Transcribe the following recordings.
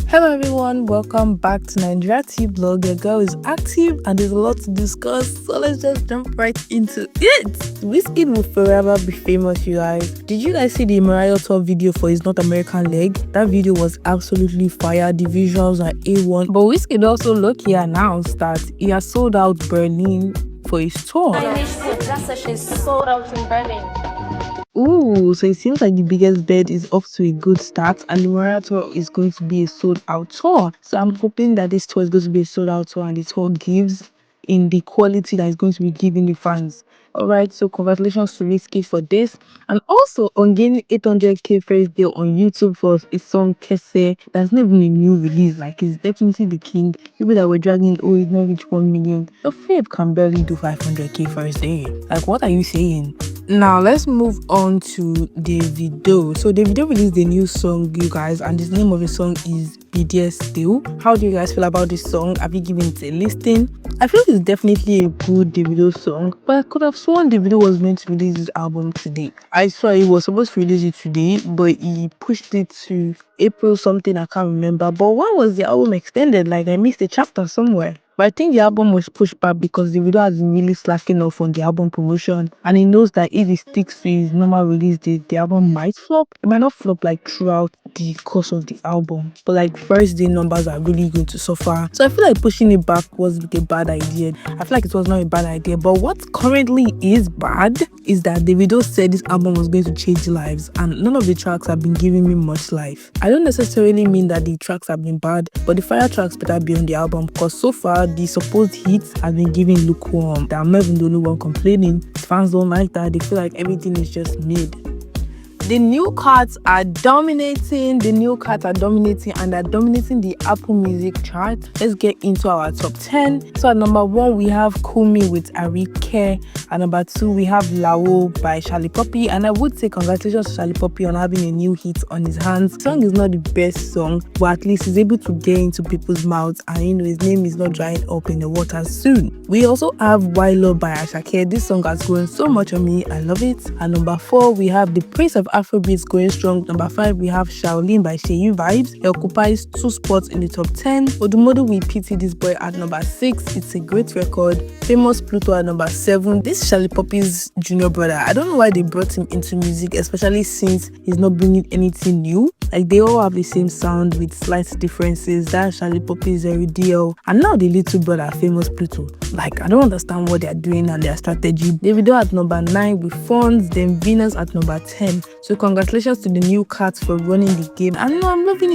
Hello everyone, welcome back to Nigeria Tea Blog. Your girl is active and there's a lot to discuss, so let's just jump right into it. Wizkid will forever be famous, you guys. Did you guys see the Mariah tour video for his North American leg? That video was absolutely fire. The visuals are A1. But Wizkid also low-key announced that he has sold out Berlin for his tour. She's sold out in Berlin. Ooh, so it seems like the biggest bet is off to a good start and the Mariah tour is going to be a sold-out tour. So I'm hoping that this tour is going to be a sold-out tour and the tour gives in the quality that is going to be giving the fans. Alright, so congratulations to Wizkid for this. And also on gaining 800k first day on YouTube for his song Kese. That's not even a new release, like he's definitely the king. People that were dragging, oh, he's not reached 1 million. The Fabe can barely do 500k first day. Like, what are you saying? Now let's move on to Davido. So Davido released a new song, you guys, and the name of the song is BDS Still. How do you guys feel about this song? Have you given it a listen? I feel it's definitely a good Davido song, but I could have sworn Davido was meant to release his album today. I saw he was supposed to release it today, but he pushed it to April something, I can't remember. But why was the album extended? Like, I missed a chapter somewhere. But I think the album was pushed back because the video has been really slacking off on the album promotion. And he knows that if he sticks to his normal release date, the album might flop. It might not flop like throughout the course of the album. But like first day numbers are really going to suffer. So I feel like pushing it back was a bad idea. I feel like it was not a bad idea. But what currently is bad is that Davido said this album was going to change lives. And none of the tracks have been giving me much life. I don't necessarily mean that the tracks have been bad, but the fire tracks better be on the album because so far the supposed hits have been giving lukewarm. That I'm not even the only one complaining. Fans don't like that. They feel like everything is just mid. The new cards are dominating. And they're dominating the Apple Music chart. Let's get into our top 10. So at number 1, we have Cool Me with Arike. At number 2, we have Lao by Charlie Poppy. And I would say congratulations to Charlie Poppy on having a new hit on his hands. The song is not the best song, but at least he's able to get into people's mouths. And his name is not drying up in the water soon. We also have Why Love by Asake. This song has grown so much on me. I love it. At number 4, we have The Prince of Afrobeats going strong. Number 5, we have Shaolin by Seyi Vibez. It occupies 2 spots in the top 10. Odumodu We Pity This Boy at number 6. It's a great record. Famous Pluto at number 7. This is Charlie Poppy's junior brother. I don't know why they brought him into music, especially since he's not bringing anything new. Like, they all have the same sound with slight differences. That's Charlie Poppy's DL. And now the little brother, Famous Pluto. Like, I don't understand what they're doing and their strategy. Davido at number 9 with Funds, then Venus at number 10. So congratulations to the new cats for running the game. And I'm loving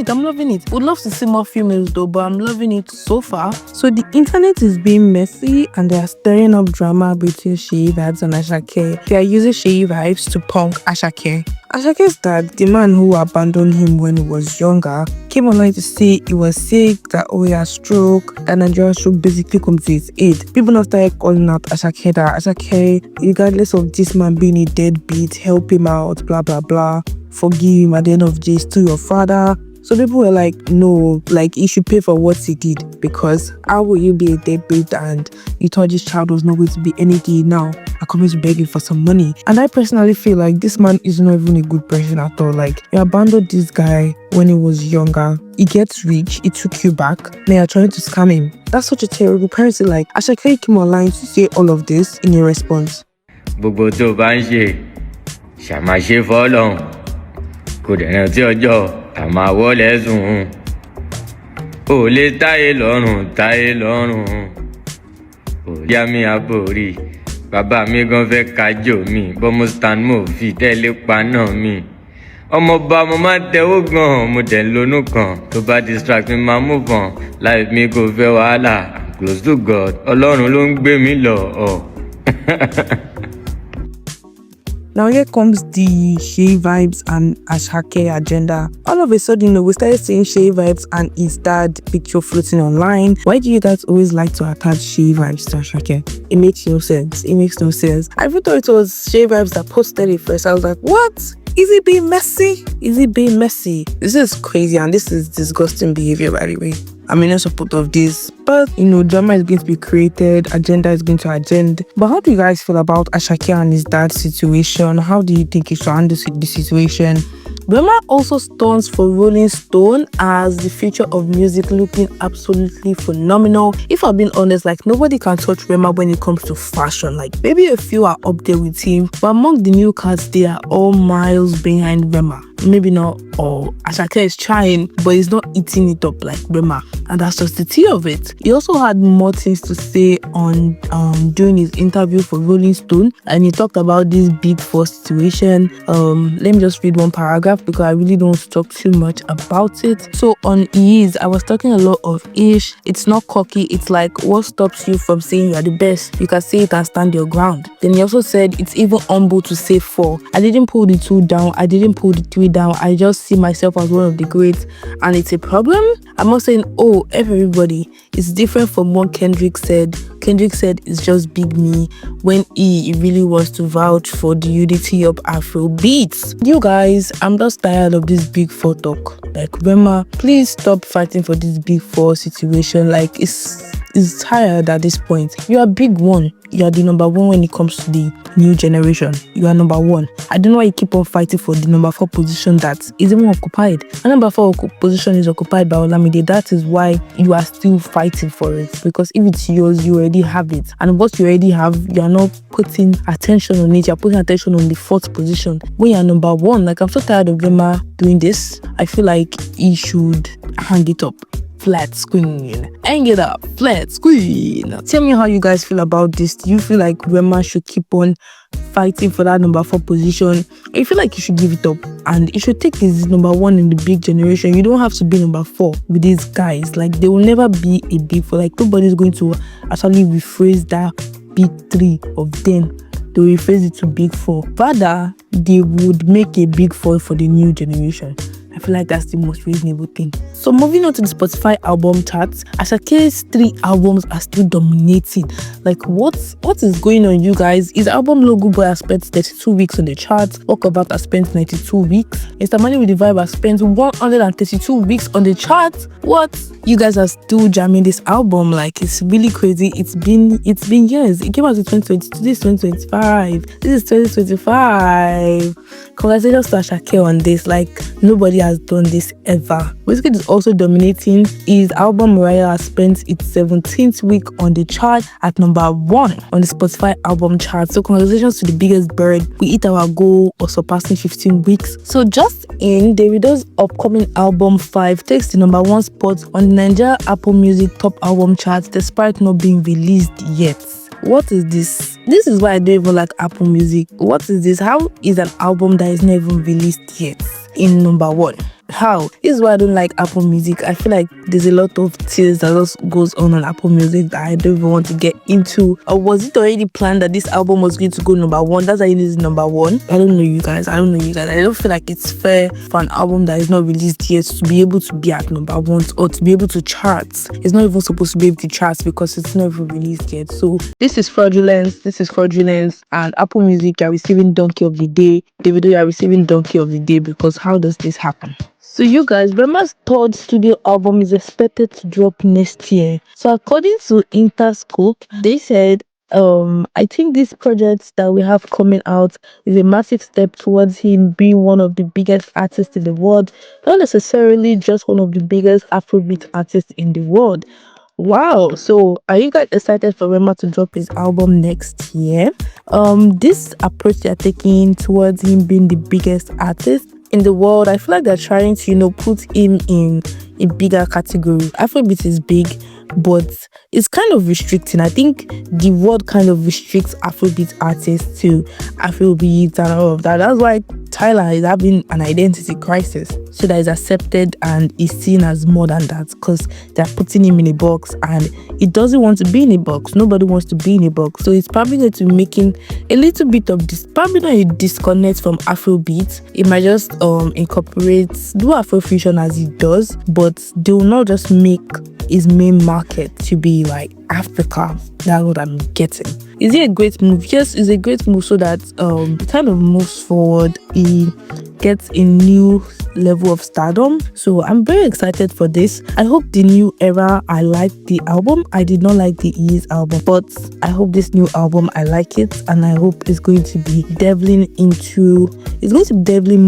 it. Would love to see more females though, but I'm loving it so far. So the internet is being messy and they are stirring up drama between Seyi Vibez and Asake. They are using Seyi Vibez to punk Asake. Asake's dad, the man who abandoned him when he was younger, came online to say he was sick, that he had stroke, that Nigerian stroke basically comes to his aid. People now started calling out Asake that Asake, regardless of this man being a deadbeat, help him out, blah blah blah, forgive him at the end of the day, still your father. So people were like, no, like he should pay for what he did, because how will you be a deadbeat and you thought this child was not going to be anything now? I come here to beg you for some money. And I personally feel like this man is not even a good person at all. Like, you abandoned this guy when he was younger. He gets rich, he took you back, now you're trying to scam him. That's such a terrible person. Like, Asake came online to say all of this in a response. Gbogbo tó bá ń ṣe, ṣàmà ṣe fọ́lọ́hun, kò dẹ̀ rántí ọjọ́, àmà wọlé sùn. Ò lè táyé lọ́rùn. Ò yá mi àbórí, bàbá mi gan fẹ́ kájò mi, bọ́mú stand mo fi tẹ́lẹ̀ paná mi. Ọmọọba mo máa tẹ́wọ́ gan, mo dẹ̀ lónú kan, tó bá distract mi máa move on. Life mi kò fẹ́ wàhálà, I'm close to God, Ọlọ́run ló ń gbé mi lọ. Now here comes the Seyi Vibez and Asake agenda. All of a sudden, we started seeing Seyi Vibez and his dad picture floating online. Why do you guys always like to attach Seyi Vibez to Asake? It makes no sense. I even thought it was Seyi Vibez that posted it first. I was like, what? Is it being messy? This is crazy and this is disgusting behavior, by the way. I'm in support of this, but drama is going to be created, agenda is going to agenda. But how do you guys feel about Asake and his dad's situation? How do you think he should handle the situation? Rema also stands for Rolling Stone as the future of music, looking absolutely phenomenal. If I'm being honest, like nobody can touch Rema when it comes to fashion. Like maybe a few are up there with him, but among the new cats, they are all miles behind Rema. Maybe not all. Asake is trying, but he's not eating it up like Rema, and that's just the tea of it. He also had more things to say on during his interview for Rolling Stone, and he talked about this Big4 situation. Let me just read one paragraph because I really don't want to talk too much about it. So on ease, I was talking a lot of ish. It's not cocky. It's like, what stops you from saying you are the best? You can say it and stand your ground. Then he also said it's even humble to say 4. I didn't pull the 2 down. I didn't pull the 3 down. I just see myself as one of the greats, and it's a problem. I'm not saying, oh, everybody. It's different from what Kendrick said. Kendrick said it's just big me when he really wants to vouch for the unity of Afro beats. You guys, I'm just tired of this Big4 talk. Like, Rema, please stop fighting for this Big4 situation. Like, it's tired at this point. You are big one. You are the number 1 when it comes to the new generation. You are number 1. I don't know why you keep on fighting for the number 4 position that is even occupied. The number 4 position is occupied by Olamide. That is why you are still fighting for it. Because if it's yours, you already have it. And what you already have, you are not putting attention on it. You are putting attention on the 4th position when you are number 1. Like, I'm so tired of Rema doing this. I feel like he should hang it up. Flat screen. Hang it up. Flat screen. Tell me how you guys feel about this. Do you feel like Rema should keep on fighting for that number 4 position? Or you feel like you should give it up and you should take his number 1 in the big generation? You don't have to be number 4 with these guys. Like, they will never be a big 4. Like, nobody's going to actually rephrase that big 3 of them. They will rephrase it to big 4. Rather, they would make a big 4 for the new generation. I feel like that's the most reasonable thing. So moving on to the Spotify album charts, Asake's 3 albums are still dominating. Like, what is going on, you guys? His album Logo Boy has spent 32 weeks on the charts. Walk About has spent 92 weeks. Mr. Money with the Vibe has spent 132 weeks on the charts. What? You guys are still jamming this album. Like, it's really crazy. It's been years. It came out in 2022. This is 2025. This is 2025. Congratulations to Asake on this. Like, nobody has done this ever. Wizkid is also dominating. His album Mariah has spent its 17th week on the chart at number 1 on the Spotify album chart. So congratulations to the biggest bird. We hit our goal of surpassing 15 weeks. So just in, Davido's upcoming album 5 takes the number 1 spot on the Nigeria Apple Music top album chart despite not being released yet. What is this? This is why I don't even like Apple Music. What is this? How is an album that is not even released yet in number 1? How? This is why I don't like Apple Music. I feel like there's a lot of tears that just goes on Apple Music that I don't even want to get into. Or was it already planned that this album was going to go number 1? That's why it is number 1. I don't know, you guys. I don't feel like it's fair for an album that is not released yet to be able to be at number 1 or to be able to chart. It's not even supposed to be able to chart because it's not even released yet. So this is fraudulent. And Apple Music, you are receiving Donkey of the Day. Davido, you are receiving Donkey of the Day, because how does this happen? So you guys, Rema's 3rd studio album is expected to drop next year. So according to Interscope, they said, I think this project that we have coming out is a massive step towards him being one of the biggest artists in the world, not necessarily just one of the biggest Afrobeat artists in the world. Wow, so are you guys excited for Rema to drop his album next year? This approach they're taking towards him being the biggest artist in the world, I feel like they're trying to, put him in a bigger category. Afrobeat is big, but it's kind of restricting. I think the world kind of restricts Afrobeat artists to Afrobeat and all of that. That's why Tyler is having an identity crisis, so that is accepted and is seen as more than that, because they're putting him in a box and he doesn't want to be in a box. Nobody wants to be in a box. So it's probably going to be making a little bit of this, probably not a disconnect from Afrobeat. It might just incorporate, do Afrofusion as he does, but they will not just make his main market to be like Africa. That's what I'm getting. Is it a great move? Yes, it's a great move, so that it kind of moves forward. He gets a new level of stardom. So I'm very excited for this. I hope the new era, I like the album. I did not like the Ease album, but I hope this new album, I like it, and I hope it's going to be delving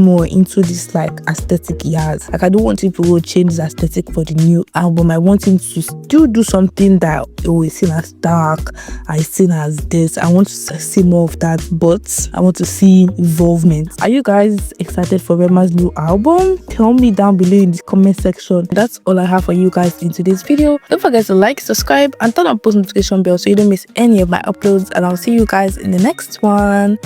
more into this like aesthetic he has. Like, I don't want him to change his aesthetic for the new album. I want him to still do something that is seen as dark, I seen as this. I want to see more of that, but I want to see involvement. Are you guys excited for Rema's new album? Tell me down below in the comment section. That's all I have for you guys in today's video. Don't forget to like, subscribe, and turn on post notification bell so you don't miss any of my uploads, and I'll see you guys in the next one.